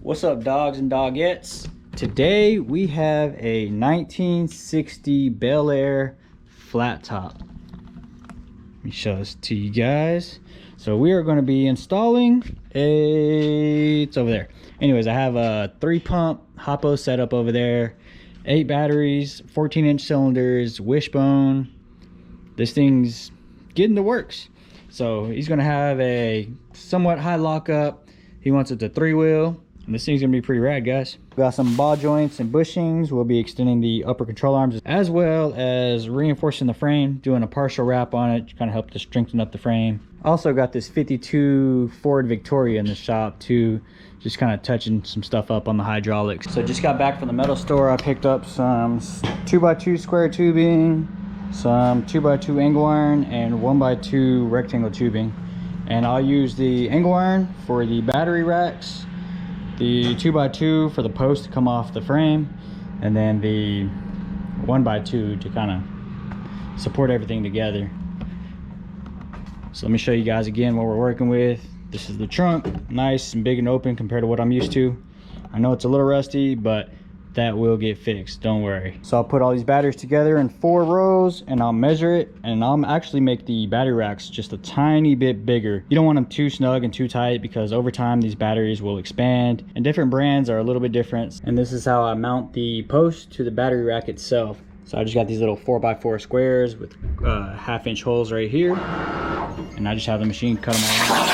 What's up, dogs and dogettes? Today we have a 1960 Bel Air flat top. Let me show this to you guys. So we are going to be installing it's over there. Anyways, I have a 3-pump hoppos setup over there, 8 batteries, 14-inch cylinders, wishbone. This thing's getting the works. So he's going to have a somewhat high lockup. He wants it to 3-wheel. And this thing's gonna be pretty rad, guys. We got some ball joints and bushings. We'll be extending the upper control arms as well as reinforcing the frame, doing a partial wrap on it to kind of help to strengthen up the frame. Also got this 52 Ford Victoria in the shop too, just kind of touching some stuff up on the hydraulics. So just got back from the metal store. I picked up some 2x2 square tubing, some 2x2 angle iron, and 1x2 rectangle tubing. And I'll use the angle iron for the battery racks, the 2x2 for the post to come off the frame, and then the 1x2 to kind of support everything together. So let me show you guys again what we're working with. This is the trunk, nice and big and open compared to what I'm used to. I know it's a little rusty, but that will get fixed, don't worry. So I'll put all these batteries together in 4 rows and I'll measure it, and I'll actually make the battery racks just a tiny bit bigger. You don't want them too snug and too tight because over time these batteries will expand, and different brands are a little bit different. And this is how I mount the post to the battery rack itself. So I just got these little 4x4 squares with 1/2-inch holes right here, and I just have the machine cut them all out.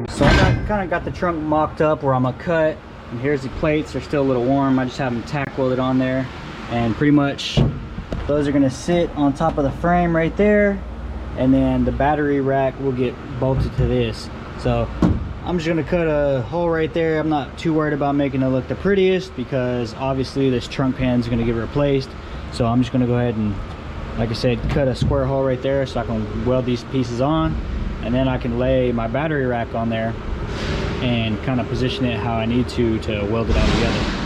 So I kind of got the trunk mocked up where I'm gonna cut, and here's the plates. They're still a little warm. I just have them tack welded on there, and pretty much those are gonna sit on top of the frame right there, and then the battery rack will get bolted to this. So I'm just gonna cut a hole right there. I'm not too worried about making it look the prettiest because obviously this trunk pan is gonna get replaced. So I'm just gonna go ahead and, like I said, cut a square hole right there so I can weld these pieces on, and then I can lay my battery rack on there and kind of position it how I need to weld it all together.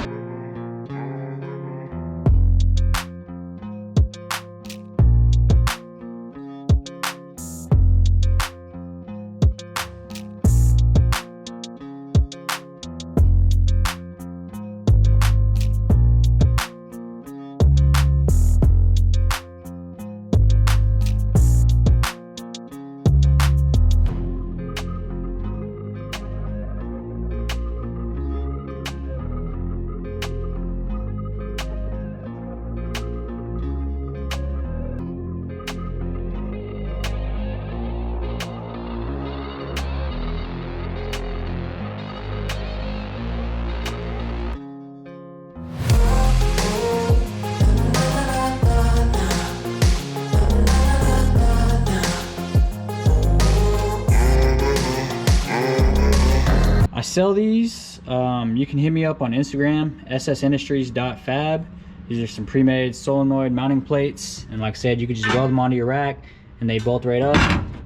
I sell these. You can hit me up on Instagram, ssindustries.fab. These are some pre-made solenoid mounting plates, and like I said, you can just weld them onto your rack and they bolt right up.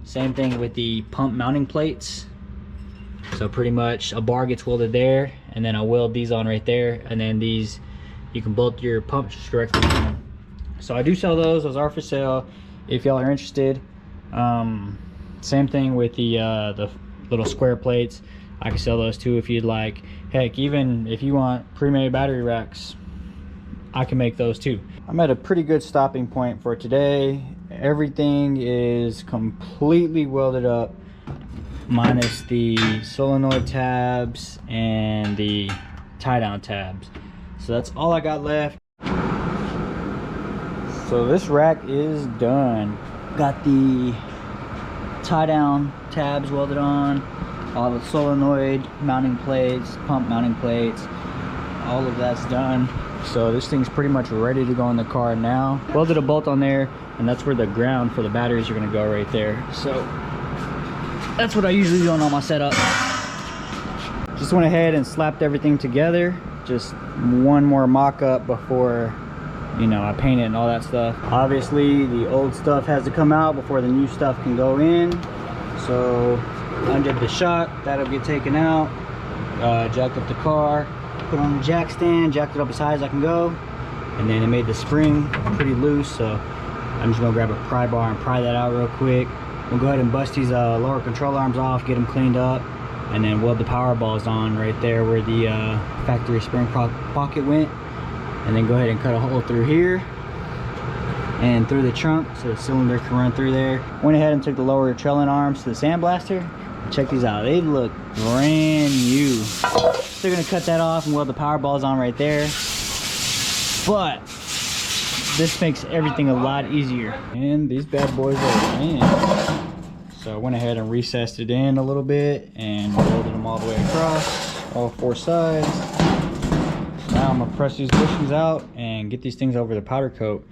Same thing with the pump mounting plates. So pretty much a bar gets welded there, and then I'll weld these on right there, and then these you can bolt your pumps directly on. So I do sell those. Those are for sale if y'all are interested. Same thing with the little square plates. I can sell those too if you'd like. Heck, even if you want pre-made battery racks, I can make those too. I'm at a pretty good stopping point for today. Everything is completely welded up minus the solenoid tabs and the tie down tabs. So that's all I got left. So this rack is done. Got the tie down tabs welded on, all the solenoid mounting plates, pump mounting plates, all of that's done. So this thing's pretty much ready to go in the car now. Welded a bolt on there, and that's where the ground for the batteries are gonna go right there. So that's what I usually do on all my setup. Just went ahead and slapped everything together. Just one more mock-up before, you know, I paint it and all that stuff. Obviously the old stuff has to come out before the new stuff can go in. So undid the shock, that'll get taken out. Jacked up the car, put on the jack stand, jacked it up as high as I can go, and then it made the spring pretty loose, so I'm just gonna grab a pry bar and pry that out real quick. We'll go ahead and bust these lower control arms off, get them cleaned up, and then weld the power balls on right there where the factory spring pocket went. And then go ahead and cut a hole through here and through the trunk so the cylinder can run through there. Went ahead and took the lower trailing arms to the sandblaster. Check these out, they look brand new. They're gonna cut that off and weld the power balls on right there. But this makes everything a lot easier. And these bad boys are in. So I went ahead and recessed it in a little bit and welded them all the way across, all four sides. Now I'm gonna press these bushings out and get these things over the powder coat.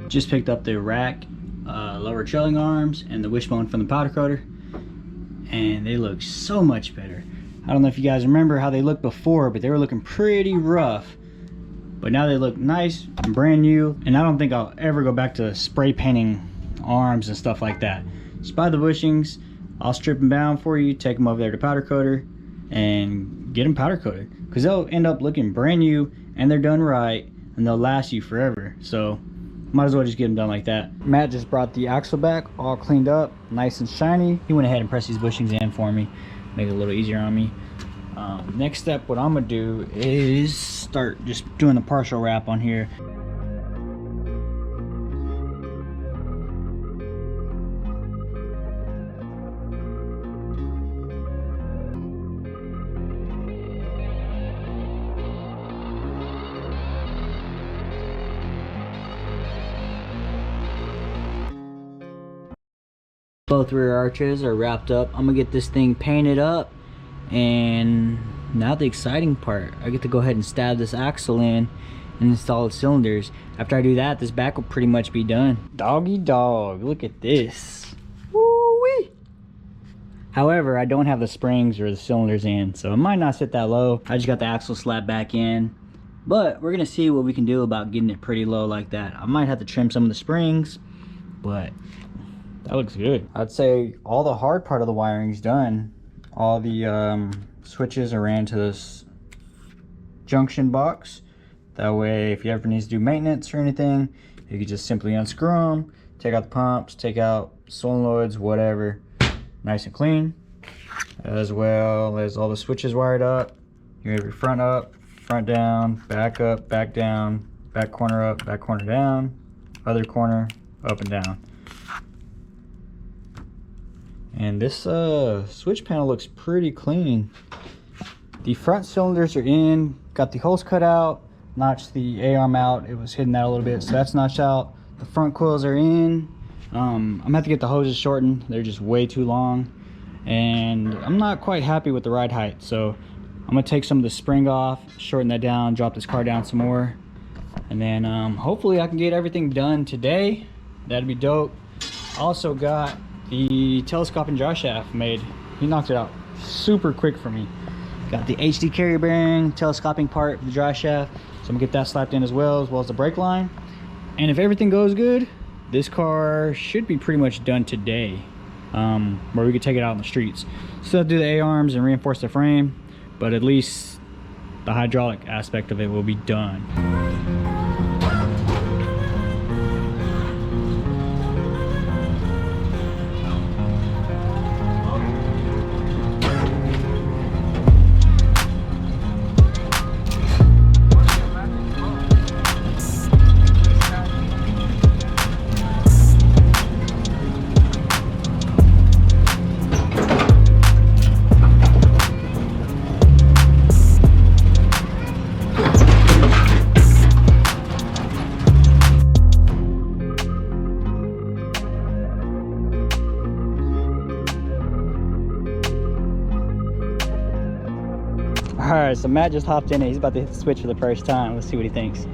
Just picked up the rack, lower trailing arms, and the wishbone from the powder coater, and they look so much better. I don't know if you guys remember how they looked before, but they were looking pretty rough. But now they look nice and brand new, and I don't think I'll ever go back to spray painting arms and stuff like that. Just buy the bushings, I'll strip them down for you, take them over there to powder coater, and get them powder coated. Because they'll end up looking brand new, and they're done right, and they'll last you forever. So might as well just get them done like that. Matt just brought the axle back all cleaned up, nice and shiny. He went ahead and pressed these bushings in for me, make it a little easier on me. Next step, what I'm gonna do is start just doing the partial wrap on here. Both rear arches are wrapped up. I'm gonna get this thing painted up, and now the exciting part, I get to go ahead and stab this axle in and install the cylinders. After I do that, this back will pretty much be done. Doggy dog, look at this. Woo-wee. However, I don't have the springs or the cylinders in, so it might not sit that low. I just got the axle slap back in, but we're gonna see what we can do about getting it pretty low like that. I might have to trim some of the springs, but that looks good. I'd say all the hard part of the wiring's done. All the switches are ran to this junction box. That way, if you ever need to do maintenance or anything, you can just simply unscrew them, take out the pumps, take out solenoids, whatever. Nice and clean. As well as all the switches wired up. You have your front up, front down, back down, back corner up, back corner down, other corner, up and down. And this switch panel looks pretty clean. The front cylinders are in, got the holes cut out, notched the A-arm out. It was hitting that a little bit, so that's notched out. The front coils are in. I'm gonna have to get the hoses shortened. They're just way too long. And I'm not quite happy with the ride height, so I'm gonna take some of the spring off, shorten that down, drop this car down some more. And then hopefully I can get everything done today. That'd be dope. Also got the telescoping draw shaft made. He knocked it out super quick for me. Got the HD carrier bearing, telescoping part for the draw shaft, so I'm gonna get that slapped in as well as the brake line. And if everything goes good, this car should be pretty much done today, where we could take it out on the streets. Still do the A-arms and reinforce the frame, but at least the hydraulic aspect of it will be done. right, so Matt just hopped in and he's about to hit the switch for the first time. Let's see what he thinks.